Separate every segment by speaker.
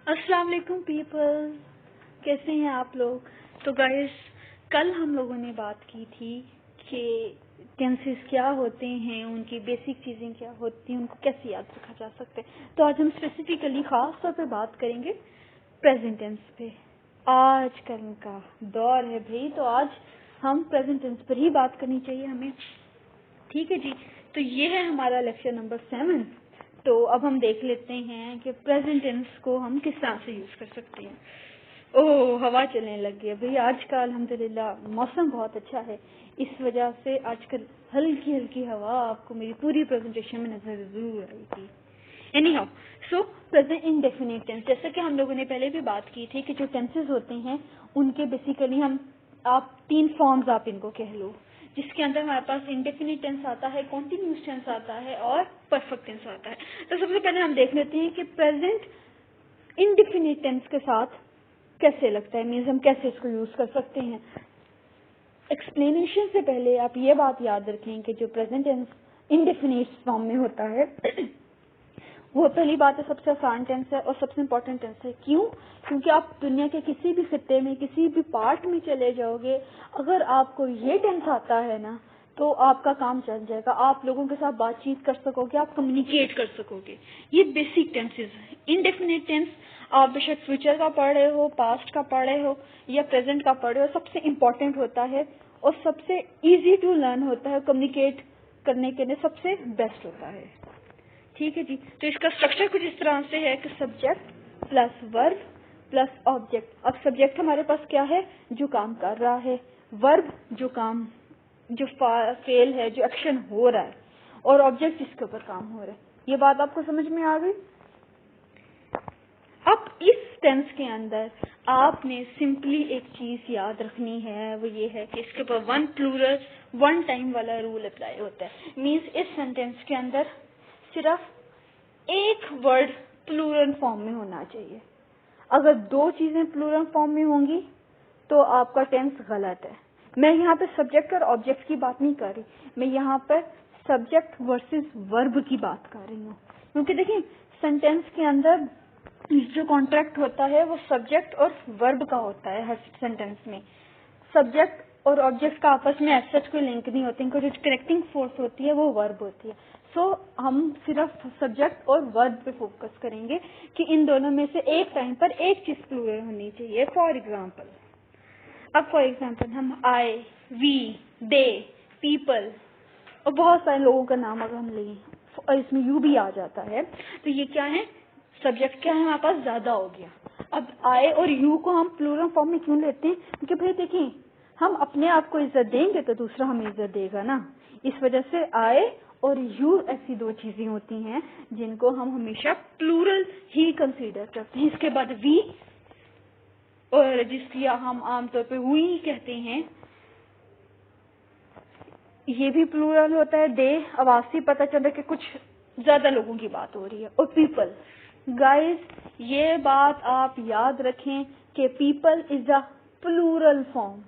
Speaker 1: अस्सलाम वालेकुम पीपल, कैसे हैं आप लोग। तो गाइस, कल हम लोगों ने बात की थी कि टेंसेस क्या होते हैं, उनकी बेसिक चीज़ें क्या होती हैं, उनको कैसे याद रखा जा सकता है। तो आज हम स्पेसिफिकली खास तौर पे बात करेंगे प्रेजेंट टेंस पे। आज कल का दौर है भाई, तो आज हम प्रेजेंट टेंस पर ही बात करनी चाहिए हमें। ठीक है जी। तो ये है हमारा लेक्चर नंबर 7। तो अब हम देख लेते हैं कि प्रेजेंट टेंस को हम किस तरह से यूज कर सकते हैं। ओह, हवा चलने लग गई है भाई। आजकल अल्हम्दुलिल्लाह मौसम बहुत अच्छा है, इस वजह से आजकल हल्की हल्की हवा आपको मेरी पूरी प्रेजेंटेशन में नजर जरूर आएगी। Anyhow, so present indefinite tense, जैसे कि हम लोगों ने पहले भी बात की थी कि जो टेंसेस होते हैं उनके बेसिकली आप 3 फॉर्म्स आप इनको कह लो, जिसके अंदर हमारे पास इंडेफिनिट टेंस आता है, कॉन्टिन्यूस टेंस आता है और परफेक्ट टेंस आता है। तो सबसे पहले हम देख लेते हैं कि प्रेजेंट इंडेफिनिट टेंस के साथ कैसे लगता है, मीन्स हम कैसे इसको यूज कर सकते हैं। एक्सप्लेनेशन से पहले आप ये बात याद रखें कि जो प्रेजेंट टेंस इंडेफिनिट फॉर्म में होता है वो पहली बात है सबसे आसान टेंस है और सबसे इम्पोर्टेंट टेंस है। क्यों? क्योंकि आप दुनिया के किसी भी खित्ते में, किसी भी पार्ट में चले जाओगे, अगर आपको ये टेंस आता है ना तो आपका काम चल जाएगा। आप लोगों के साथ बातचीत कर सकोगे, आप कम्युनिकेट कर सकोगे। ये बेसिक टेंसेस है। इनडेफिनिट टेंस आप बेशक फ्यूचर का पढ़ रहे हो, पास्ट का पढ़ रहे हो या प्रेजेंट का पढ़ रहे हो, सबसे इम्पोर्टेंट होता है और सबसे इजी टू लर्न होता है, कम्युनिकेट करने के लिए सबसे बेस्ट होता है। ठीक है जी। तो इसका स्ट्रक्चर कुछ इस तरह से है कि subject plus verb plus object. अब सब्जेक्ट हमारे पास क्या है, जो काम कर रहा है, वर्ब जो फेल है, जो एक्शन हो रहा है, और ऑब्जेक्ट जिसके ऊपर काम हो रहा है। ये बात आपको समझ में आ गई। अब इस टेंस के अंदर आपने सिंपली एक चीज याद रखनी है, वो ये है कि इसके ऊपर वन प्लूरल वन टाइम वाला रूल अप्लाई होता है। मीन्स इस सेंटेंस के अंदर सिर्फ एक वर्ड प्लूरल फॉर्म में होना चाहिए। अगर 2 चीजें प्लूरल फॉर्म में होंगी तो आपका टेंस गलत है। मैं यहाँ पे सब्जेक्ट और ऑब्जेक्ट की बात नहीं कर रही, मैं यहाँ पर सब्जेक्ट वर्सेस वर्ब की बात कर रही हूँ। क्योंकि देखिए, सेंटेंस के अंदर जो कॉन्ट्रैक्ट होता है वो सब्जेक्ट और वर्ब का होता है। हर सेंटेंस में सब्जेक्ट और ऑब्जेक्ट का आपस में ऐसा कोई लिंक नहीं होती, इनको जो कनेक्टिंग फोर्स होती है वो वर्ब होती है। सो हम सिर्फ सब्जेक्ट और वर्ब पे फोकस करेंगे कि इन दोनों में से एक टाइम पर एक चीज प्लूरल होनी चाहिए। फॉर एग्जाम्पल हम आई, वी, दे, पीपल और बहुत सारे लोगों का नाम अगर हम लें और इसमें यू भी आ जाता है, तो ये क्या है, सब्जेक्ट क्या है हमारे पास ज्यादा हो गया। अब आई और यू को हम प्लूरल फॉर्म में क्यों लेते हैं? क्योंकि भाई देखिए, हम अपने आप को इज्जत देंगे तो दूसरा हमें इज्जत देगा ना। इस वजह से आई और यू ऐसी 2 चीजें होती हैं जिनको हम हमेशा प्लूरल ही कंसीडर करते हैं। इसके बाद वी, और जिसकी हम आमतौर पे वी कहते हैं, ये भी प्लूरल होता है। दे, आवाज से पता चलता है कि कुछ ज्यादा लोगों की बात हो रही है। और पीपल, गाइस ये बात आप याद रखें कि people is a plural form.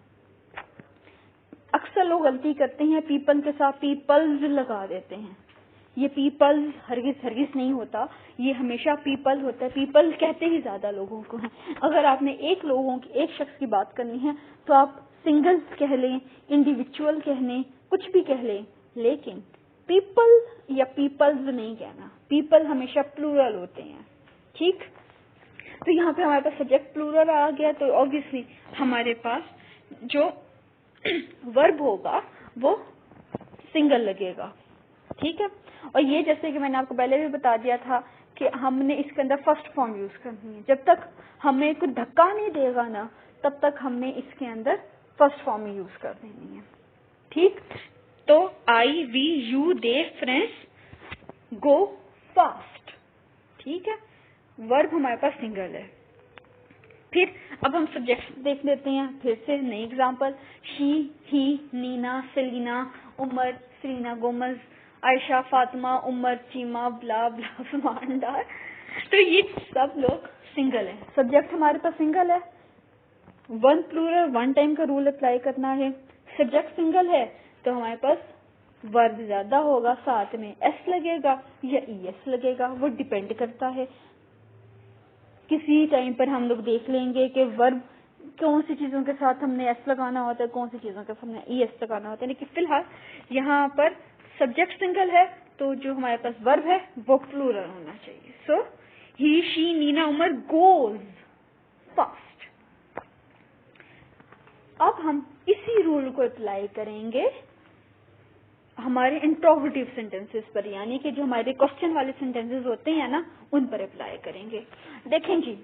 Speaker 1: अक्सर लोग गलती करते हैं, पीपल के साथ पीपल्स लगा देते हैं। ये पीपल्स हरगिज नहीं होता, ये हमेशा पीपल होता है। पीपल कहते ही ज्यादा लोगों को हैं। अगर आपने एक शख्स की बात करनी है तो आप सिंगल्स कह लें, इंडिविजुअल कह लें, कुछ भी कह लें, लेकिन पीपल या पीपल्स नहीं कहना। पीपल हमेशा प्लूरल होते हैं। ठीक, तो यहाँ पे हमारे पास सब्जेक्ट प्लूरल आ गया, तो ऑब्वियसली हमारे पास जो वर्ब होगा वो सिंगल लगेगा। ठीक है, और ये जैसे कि मैंने आपको पहले भी बता दिया था कि हमने इसके अंदर फर्स्ट फॉर्म यूज करनी है। जब तक हमें कोई धक्का नहीं देगा ना, तब तक हमने इसके अंदर फर्स्ट फॉर्म ही यूज कर देनी है। ठीक, तो I, we, you, they, friends, go fast. ठीक है, वर्ब हमारे पास सिंगल है। फिर अब हम सब्जेक्ट देख लेते हैं फिर से नई example. She, he, Neena, Selina, Umar, Sarina, Gomez, Ayesha, Fatima, Umar, Cheema, blah blah, सुमानदार। तो ये सब लोग सिंगल है। सब्जेक्ट हमारे पास सिंगल है, वन प्लूरल वन टाइम का रूल अप्लाई करना है। सब्जेक्ट सिंगल है तो हमारे पास वर्ब ज्यादा होगा, साथ में एस लगेगा या ई एस लगेगा, वो डिपेंड करता है। किसी टाइम पर हम लोग देख लेंगे कि वर्ब कौन सी चीजों के साथ हमने एस लगाना होता है, कौन सी चीजों के साथ हमने ईएस लगाना होता है। लेकिन फिलहाल यहाँ पर सब्जेक्ट सिंगल है, तो जो हमारे पास वर्ब है वो प्लूरल होना चाहिए। So he, she, Neena, Umar goes fast. अब हम इसी रूल को अप्लाई करेंगे हमारे इंट्रोगेटिव सेंटेंसेस पर, यानी कि जो हमारे क्वेश्चन वाले सेंटेंसेस होते हैं ना, उन पर अप्लाई करेंगे। देखें जी,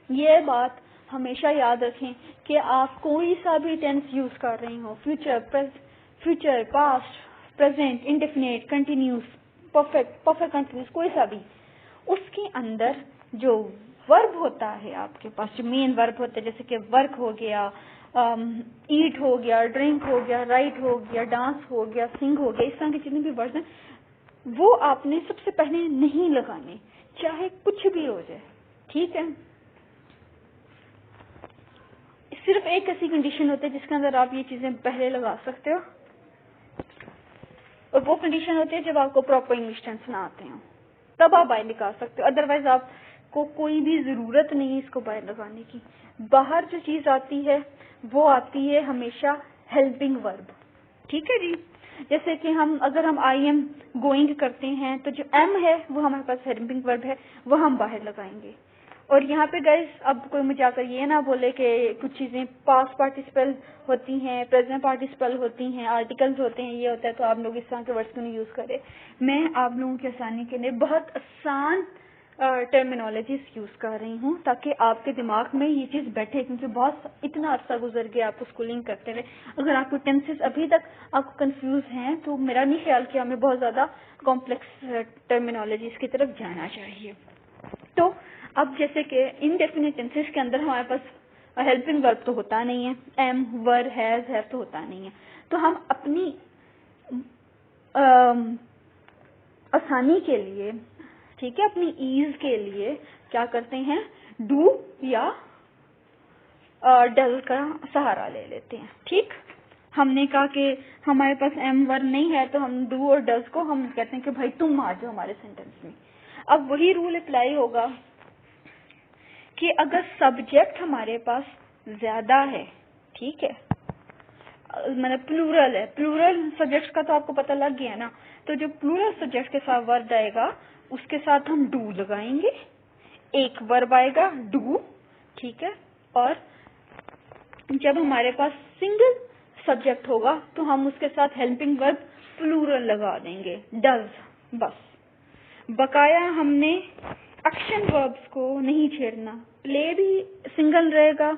Speaker 1: ये बात हमेशा याद रखें कि आप कोई सा भी टेंस यूज कर रही हो, future, past, present, indefinite, continuous, perfect continuous, कोई सा भी, उसके अंदर जो वर्ब होता है आपके पास, जो मेन वर्ब होता है, जैसे कि वर्क हो गया, ईट हो गया, ड्रिंक हो गया, राइट हो गया, डांस हो गया, सिंग हो गया, इस तरह के जितने भी वर्ड्स हैं वो आपने सबसे पहले नहीं लगाने, चाहे कुछ भी हो जाए, ठीक है। सिर्फ एक ऐसी कंडीशन होती है जिसके अंदर आप ये चीजें पहले लगा सकते हो, और वो कंडीशन होती है जब आपको प्रॉपर इंग्लिश टेंस ना आते हो, तब आप बाहर निकाल सकते हो। अदरवाइज आपको कोई भी जरूरत नहीं है इसको बाहर लगाने की। बाहर जो चीज आती है वो आती है हमेशा हेल्पिंग वर्ब, ठीक है जी। जैसे कि अगर हम आई एम गोइंग करते हैं तो जो एम है वो हमारे पास हेल्पिंग वर्ब है, वो हम बाहर लगाएंगे। और यहाँ पे गाइस, अब कोई मुझे आकर ये ना बोले कि कुछ चीजें पास्ट पार्टिसिपल होती हैं, प्रेजेंट पार्टिसिपल होती हैं, आर्टिकल्स होते हैं, ये होता है, तो आप लोग इस तरह के वर्ड्स क्यों नहीं यूज करें। मैं आप लोगों की आसानी के लिए बहुत आसान टर्मिनोलॉजीज यूज कर रही हूँ ताकि आपके दिमाग में ये चीज बैठे, क्योंकि इतना अर्सा गुजर गया आपको स्कूलिंग करते हुए। अगर आपको टेंसेस अभी तक आपको कंफ्यूज हैं तो मेरा नहीं ख्याल कि हमें बहुत ज्यादा कॉम्प्लेक्स टर्मिनोलॉजीज की तरफ जाना चाहिए। तो अब जैसे कि इनडेफिनिट टेंसेस के अंदर हमारे पास हेल्पिंग वर्ब तो होता नहीं है, एम, वर, हैज, हैव तो होता नहीं है, तो हम अपनी आसानी के लिए, ठीक है, अपनी ईज के लिए क्या करते हैं, डू या डल का सहारा ले लेते हैं। ठीक, हमने कहा कि हमारे पास एम वर नहीं है तो हम डू और डज को हम कहते हैं कि भाई तुम आ जाओ हमारे सेंटेंस में। अब वही रूल अप्लाई होगा कि अगर सब्जेक्ट हमारे पास ज्यादा है, ठीक है, मतलब प्लूरल है, प्लूरल सब्जेक्ट का तो आपको पता लग गया ना, तो जो प्लूरल सब्जेक्ट के साथ वर्ब आएगा उसके साथ हम डू लगाएंगे, एक वर्ब आएगा डू, ठीक है, और जब हमारे पास सिंगल सब्जेक्ट होगा तो हम उसके साथ हेल्पिंग वर्ब प्लूरल लगा देंगे, डज, बस। बकाया हमने एक्शन वर्ब्स को नहीं छेड़ना, प्ले भी सिंगल रहेगा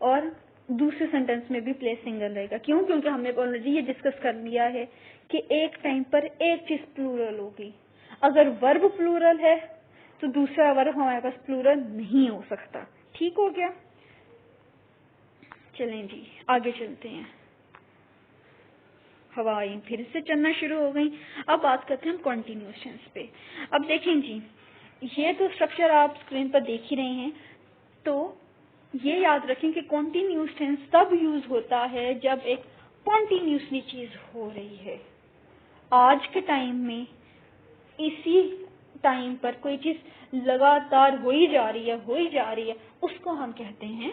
Speaker 1: और दूसरे सेंटेंस में भी प्ले सिंगल रहेगा। क्यों? क्योंकि हमने ऑलरेडी ये डिस्कस कर लिया है कि एक टाइम पर एक चीज प्लूरल होगी। अगर वर्ब प्लूरल है तो दूसरा वर्ब हमारे पास प्लूरल नहीं हो सकता। ठीक हो गया? चलें जी आगे चलते हैं। हवाएं फिर से चलना शुरू हो गई। अब बात करते हैं हम कॉन्टिन्यूस टेंस पे। अब देखें जी, ये तो स्ट्रक्चर आप स्क्रीन पर देख ही रहे हैं, तो ये याद रखें कि कॉन्टिन्यूस टेंस तब यूज होता है जब एक कॉन्टिन्यूसली चीज हो रही है। आज के टाइम में इसी टाइम पर कोई चीज लगातार हो ही जा रही है, उसको हम कहते हैं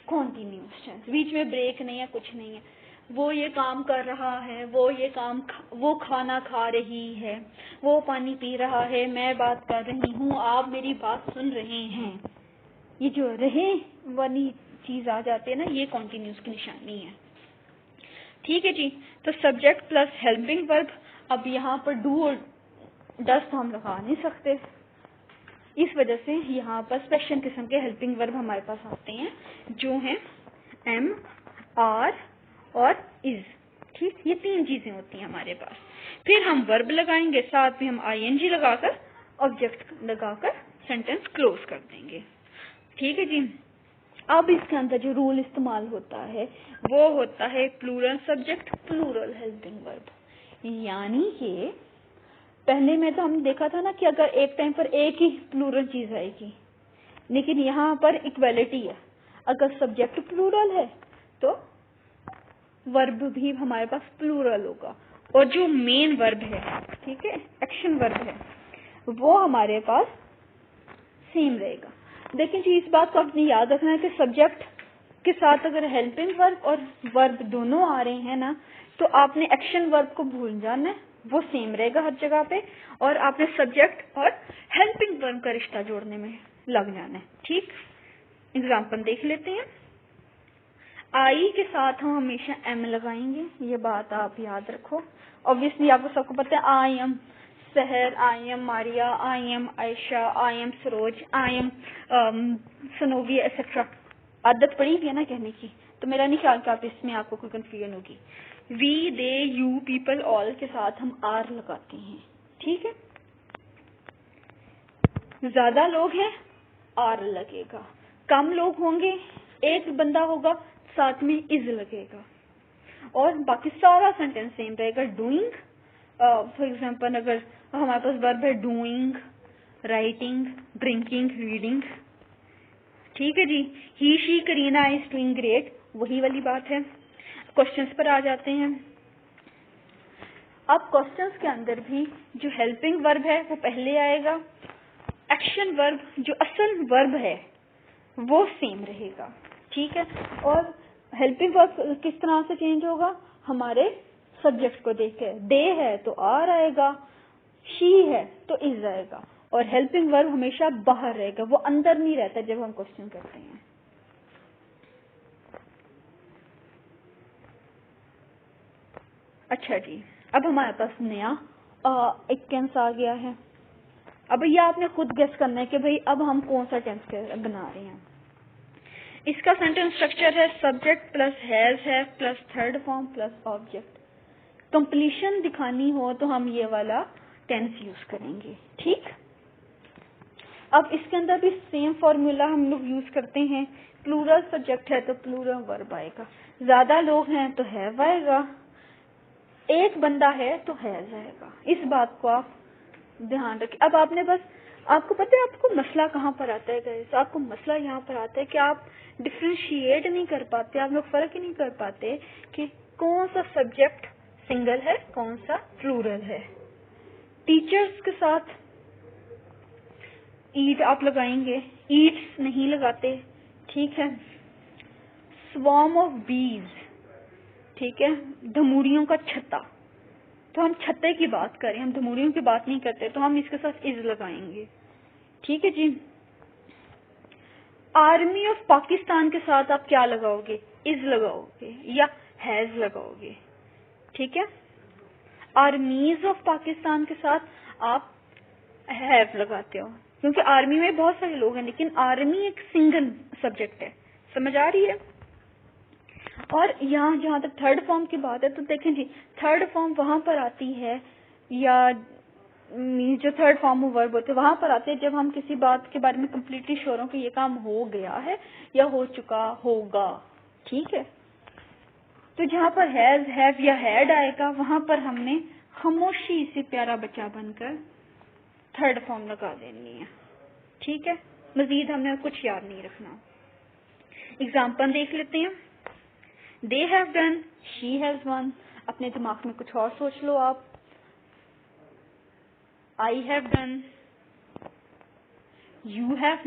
Speaker 1: कॉन्टिन्यूस टेंस। बीच में ब्रेक नहीं है, कुछ नहीं है। वो ये काम कर रहा है, वो खाना खा रही है, वो पानी पी रहा है, मैं बात कर रही हूँ, आप मेरी बात सुन रहे हैं। ये जो रहे वाली चीज आ जाती है ना, ये कॉन्टिन्यूस की निशानी है। ठीक है जी, तो सब्जेक्ट प्लस हेल्पिंग वर्ब। अब यहाँ पर डू और डज तो हम लगा नहीं सकते, इस वजह से यहाँ पर स्पेशल किस्म के हेल्पिंग वर्ब हमारे पास आते हैं जो हैं एम, आर और इज। ठीक, ये तीन चीजें होती हैं हमारे पास। फिर हम वर्ब लगाएंगे, साथ में हम आईएनजी लगाकर ऑब्जेक्ट लगाकर सेंटेंस क्लोज कर देंगे। ठीक है जी। अब इसके अंदर जो रूल इस्तेमाल होता है वो होता है plural subject plural helping verb. यानी कि पहले में तो हमने देखा था ना कि अगर एक टाइम पर एक ही प्लूरल चीज आएगी, लेकिन यहाँ पर इक्वलिटी है। अगर सब्जेक्ट प्लूरल है तो वर्ब भी हमारे पास प्लूरल होगा, और जो मेन वर्ब है, ठीक है, एक्शन वर्ब है, वो हमारे पास सेम रहेगा। देखिए जी, इस बात को आपने याद रखना है कि सब्जेक्ट के साथ अगर हेल्पिंग वर्ब और वर्ब दोनों आ रहे हैं ना, तो आपने एक्शन वर्ब को भूल जाना है, वो सेम रहेगा हर जगह पे, और आपने सब्जेक्ट और हेल्पिंग वर्ब का रिश्ता जोड़ने में लग जाना है। ठीक, एग्जाम्पल देख लेते हैं। आई के साथ हम हमेशा एम लगाएंगे, ये बात आप याद रखो। ऑब्वियसली आपको सबको पता है, I am Sahar, I am Maria, I am Ayesha, I am Saroj, I am सनोविया एक्सेट्रा। आदत पड़ी है ना कहने की, तो मेरा नहीं ख्याल कि आप इसमें आपको कोई कंफ्यूजन होगी। We, they, you, people, all के साथ हम आर लगाते हैं। ठीक है, ज्यादा लोग हैं आर लगेगा, कम लोग होंगे एक बंदा होगा साथ में इज लगेगा, और बाकी सारा सेंटेंस सेम रहेगा। डूइंग, फॉर एग्जाम्पल अगर हमारे पास वर्ब है डूइंग, राइटिंग, ड्रिंकिंग, रीडिंग। ठीक है जी। He, she, Kareena is doing great, वही वाली बात है। क्वेश्चंस पर आ जाते हैं। अब क्वेश्चंस के अंदर भी जो हेल्पिंग वर्ब है वो पहले आएगा, एक्शन वर्ब जो असल वर्ब है वो सेम रहेगा। ठीक है, और हेल्पिंग वर्ब किस तरह से चेंज होगा, हमारे सब्जेक्ट को देख के। दे है तो आर आएगा, शी है तो इज आएगा, और हेल्पिंग वर्ब हमेशा बाहर रहेगा, वो अंदर नहीं रहता जब हम क्वेश्चन करते हैं। अच्छा जी, अब हमारे पास नया एक टेंस आ गया है। अब ये आपने खुद गेस करना है कि भाई अब हम कौन सा टेंस बना रहे हैं। इसका सेंटेंस स्ट्रक्चर है सब्जेक्ट प्लस हैज है plus third form plus object. Completion दिखानी हो तो हम ये वाला टेंस यूज करेंगे। ठीक, अब इसके अंदर भी सेम फॉर्मूला हम लोग यूज करते हैं। प्लूरल सब्जेक्ट है तो प्लूरल वर्ब आएगा, ज्यादा लोग हैं तो हैव आएगा, एक बंदा है तो हैज आएगा। इस बात को आप ध्यान रखें। अब आपने बस, आपको पता है आपको मसला कहाँ पर आता है गाइस, आपको मसला यहाँ पर आता है कि आप डिफ्रेंशिएट नहीं कर पाते, आप लोग फर्क ही नहीं कर पाते कि कौन सा सब्जेक्ट सिंगल है कौन सा प्लूरल है। टीचर्स के साथ ईट आप लगाएंगे, ईट्स नहीं लगाते। ठीक है, स्वॉर्म ऑफ बीज, ठीक है, धमूरियों का छत्ता, तो हम छत्ते की बात करें, हम धमूरियों की बात नहीं करते, तो हम इसके साथ इज लगाएंगे। ठीक है जी। आर्मी ऑफ पाकिस्तान के साथ आप क्या लगाओगे, इज लगाओगे या हैज लगाओगे। ठीक है, आर्मीज ऑफ पाकिस्तान के साथ आप हैव लगाते हो, क्योंकि आर्मी में बहुत सारे लोग हैं, लेकिन आर्मी एक सिंगल सब्जेक्ट है। समझ आ रही है। और यहाँ जहाँ तक थर्ड फॉर्म की बात है, तो देखें जी, थर्ड फॉर्म वहां पर आती है, या जो थर्ड फॉर्म ऑफ वर्ब होते हैं वहां पर आते हैं जब हम किसी बात के बारे में कम्प्लीटली श्योर हो कि ये काम हो गया है या हो चुका होगा। ठीक है, तो जहाँ पर हैज, हैव या हैड आएगा वहां पर हमने खामोशी से प्यारा बच्चा बनकर थर्ड फॉर्म लगा देनी है। ठीक है, मजीद हमने कुछ याद नहीं रखना। एग्जाम्पल देख लेते हैं। They have done, she has one. अपने दिमाग में कुछ और सोच लो आप। I have done, you have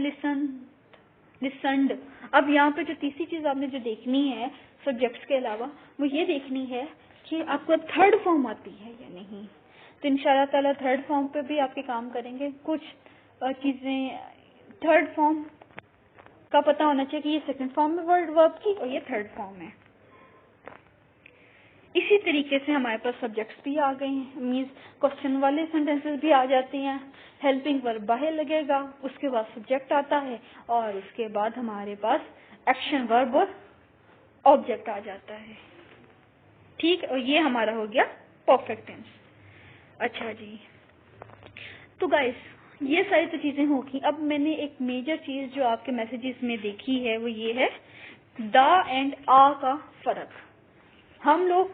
Speaker 1: listened. अब यहाँ पे जो तीसरी चीज आपने जो देखनी है सब्जेक्ट्स के अलावा, वो ये देखनी है कि आपको थर्ड फॉर्म आती है या नहीं। तो इंशाल्लाह ताला थर्ड फॉर्म पे भी आपके काम करेंगे। कुछ चीजें थर्ड फॉर्म का पता होना चाहिए कि ये सेकंड फॉर्म है वर्ब की और ये थर्ड फॉर्म है। इसी तरीके से हमारे पास सब्जेक्ट्स भी आ गए हैं, मीन्स क्वेश्चन वाले सेंटेंसेस भी आ जाते हैं। हेल्पिंग वर्ब बाहर लगेगा, उसके बाद सब्जेक्ट आता है, और उसके बाद हमारे पास एक्शन वर्ब और ऑब्जेक्ट आ जाता है। ठीक, और ये हमारा हो गया परफेक्ट टेंस। अच्छा जी, तो गाइस ये सारी तो चीजें होगी। अब मैंने एक मेजर चीज जो आपके मैसेजेस में देखी है वो ये है द एंड आ का फर्क। हम लोग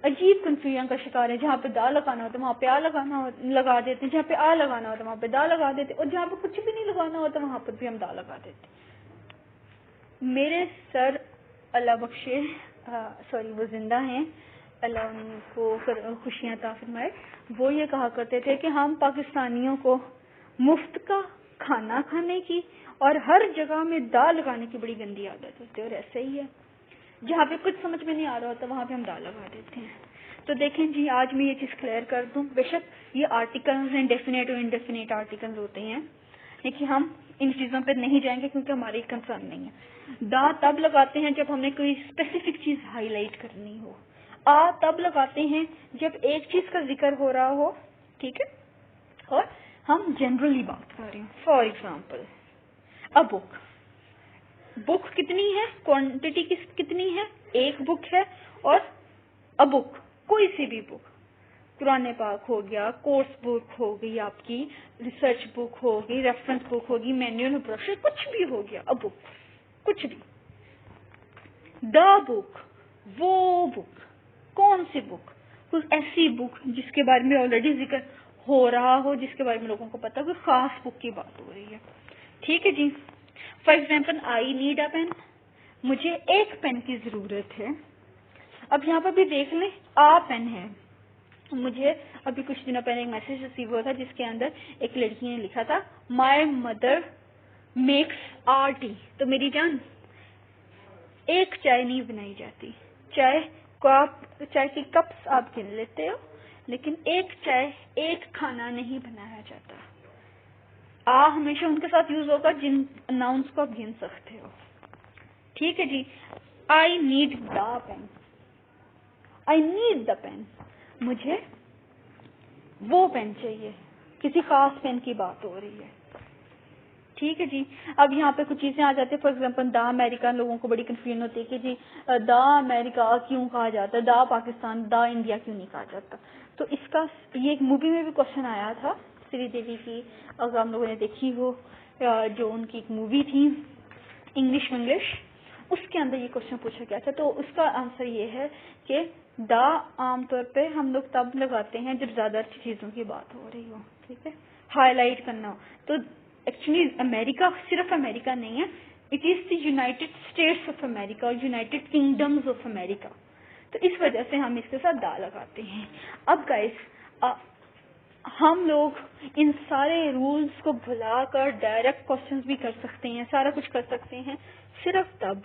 Speaker 1: अजीब कंफ्यूजन का शिकार है, जहाँ पे दा लगाना होता है वहाँ पे आ लगा देते हैं, जहाँ पे आ लगाना होता है वहाँ पे दा लगा देते, और जहाँ पे कुछ भी नहीं लगाना होता वहाँ पर भी हम दा लगा देते। मेरे सर अल्लाह बख्शे, सॉरी वो जिंदा हैं, अल्लाह उनको खुशियाँ अता फरमाए, वो ये कहा करते थे कि हम पाकिस्तानियों को मुफ्त का खाना खाने की और हर जगह में दा लगाने की बड़ी गंदी आदत होती है। और ऐसा ही है, जहाँ पे कुछ समझ में नहीं आ रहा होता वहां पे हम दा लगा देते हैं। तो देखें जी, आज मैं ये चीज क्लियर कर दूं, बेशक ये आर्टिकल्स हैं, डेफिनेट और इनडेफिनेट आर्टिकल्स होते हैं, लेकिन हम इन चीजों पे नहीं जाएंगे क्योंकि हमारी कंसर्न नहीं है। दा तब लगाते हैं जब हमने कोई स्पेसिफिक चीज हाईलाइट करनी हो। आ तब लगाते हैं जब एक चीज का जिक्र हो रहा हो, ठीक है, और हम जनरली बात कर रहे हैं। For example a book, book कितनी है, क्वांटिटी कितनी है, एक बुक है। और अ बुक कोई सी भी बुक, कुरान पाक हो गया, कोर्स बुक हो गई, आपकी रिसर्च बुक होगी, रेफरेंस बुक होगी, मैनुअल ब्रोशर, कुछ भी हो गया, अ बुक, कुछ भी। द बुक, वो बुक, कौन सी बुक, कुछ ऐसी बुक जिसके बारे में ऑलरेडी जिक्र हो रहा हो, जिसके बारे में लोगों को पता हो कि खास बुक की बात हो रही है, ठीक है जी। For example I need a pen, मुझे एक पेन की जरूरत है। अब यहाँ पर भी देख लें, आ पेन है। मुझे अभी कुछ दिनों पहले एक मैसेज रिसीव हुआ था जिसके अंदर एक लड़की ने लिखा था, my mother makes R T. तो मेरी जान, एक चाय नहीं बनाई जाती, चाय की कप्स आप गिन लेते हो, लेकिन एक चाय, एक खाना नहीं बनाया जाता। आ हमेशा उनके साथ यूज होगा जिन अनाउंस को आप गिन सकते हो, ठीक है जी। I need the pen, I need the pen, मुझे वो पेन चाहिए, किसी खास पेन की बात हो रही है, ठीक है जी। अब यहाँ पे कुछ चीजें आ जाती है। फॉर एग्जाम्पल द अमेरिका, लोगों को बड़ी कंफ्यूजन होती है कि जी द अमेरिका क्यों कहा जाता है, द पाकिस्तान, द इंडिया क्यों नहीं कहा जाता। तो इसका ये एक मूवी में भी क्वेश्चन आया था, श्रीदेवी की, अगर हम लोगों ने देखी हो, जो उनकी एक मूवी थी इंग्लिश, उसके अंदर ये क्वेश्चन पूछा गया था। तो उसका आंसर ये है कि द आमतौर पे हम लोग तब लगाते हैं जब ज्यादा अच्छी चीजों की बात हो रही हो, ठीक है, हाईलाइट करना हो। तो एक्चुअली अमेरिका सिर्फ अमेरिका नहीं है, it is the United states of America और यूनाइटेड किंगडम्स ऑफ अमेरिका। तो इस वजह से हम इसके साथ दा लगाते हैं। अब गाइस, हम लोग इन सारे रूल्स को भुलाकर डायरेक्ट क्वेश्चंस भी कर सकते हैं, सारा कुछ कर सकते हैं, सिर्फ तब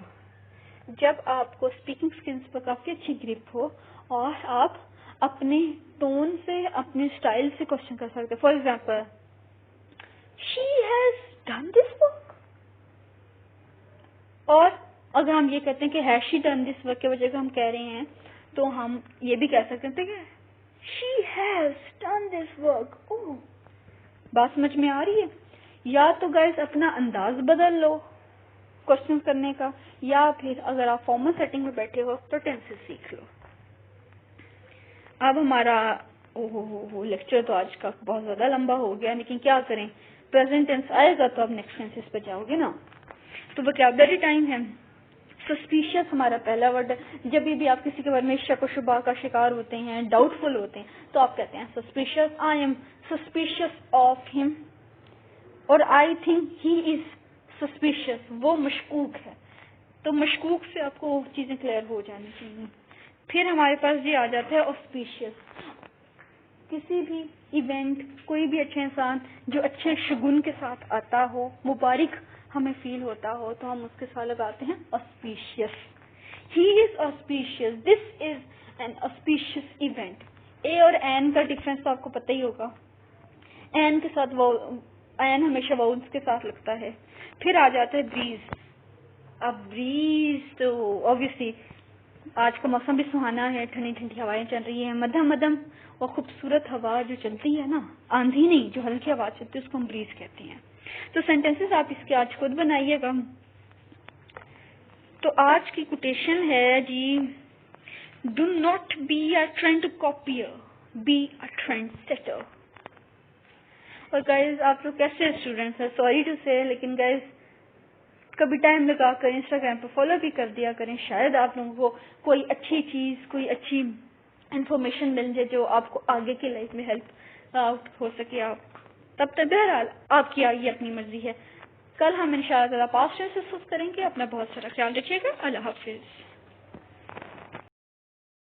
Speaker 1: जब आपको स्पीकिंग स्किल्स पर काफी अच्छी ग्रिप हो और आप अपने टोन से, अपने स्टाइल से क्वेश्चन कर सकते हैं। For example, she has done this work, और अगर हम ये कहते हैं कि has she done this work के वजह हम कह रहे हैं, तो हम ये भी कह सकते हैं कि she has done this work. Oh, बात समझ में आ रही है? या तो गाइस अपना अंदाज बदल लो क्वेश्चन करने का, या फिर अगर आप फॉर्मल सेटिंग में बैठे हो तो टेंसेस सीख लो। अब हमारा लेक्चर तो आज का बहुत ज्यादा लंबा हो गया, लेकिन क्या करें, प्रेजेंट टेंस आएगा तो अब नेक्स्ट टेंसेस पे जाओगे ना। तो वोकैबुलरी टाइम है। सस्पिशियस हमारा पहला वर्ड है। जब भी आप किसी के बारे में शक व शुबा का शिकार होते हैं, डाउटफुल होते हैं, तो आप कहते हैं suspicious, I am suspicious of him, और I think he is suspicious, वो मशकूक है। तो मशकूक से आपको चीजें क्लियर हो जानी चाहिए। फिर हमारे पास ये आ जाता है ऑस्पिशियस। किसी भी इवेंट, कोई भी अच्छा इंसान जो अच्छे शगुन के साथ आता हो, मुबारक हमें फील होता हो, तो हम उसके साथ लगाते हैं auspicious. He is auspicious, this is an auspicious event. A और एन का डिफरेंस तो आपको पता ही होगा। एन के साथ एन हमेशा वाउल्स के साथ लगता है। फिर आ जाता है ब्रीज। अब ब्रीज तो ऑब्वियसली आज का मौसम भी सुहाना है, ठंडी ठंडी हवाएं चल रही है, मध्यम मध्यम और खूबसूरत हवा जो चलती है ना, आंधी नहीं, जो हल्की हवा चलती है उसको हम ब्रीज कहते हैं। तो सेंटेंसेस आप इसके आज खुद बनाइएगा। तो आज की कोटेशन है जी, do not be a trend copier, be a trend setter. और गाइज आप लोग कैसे स्टूडेंट्स हैं, सॉरी टू से, लेकिन गाइज कभी टाइम लगा कर इंस्टाग्राम पर फॉलो भी कर दिया करें, शायद आप लोगों को कोई अच्छी चीज, कोई अच्छी इंफॉर्मेशन मिल जाए जो आपको आगे की लाइफ में हेल्प आउट हो सके। आप तब तक बहरहाल आपकी आगे अपनी मर्जी है। कल हम इंशाअल्लाह पास्ट टेंस डिस्कस करेंगे। अपना बहुत सारा ख्याल रखिएगा। अल्लाह हाफिज।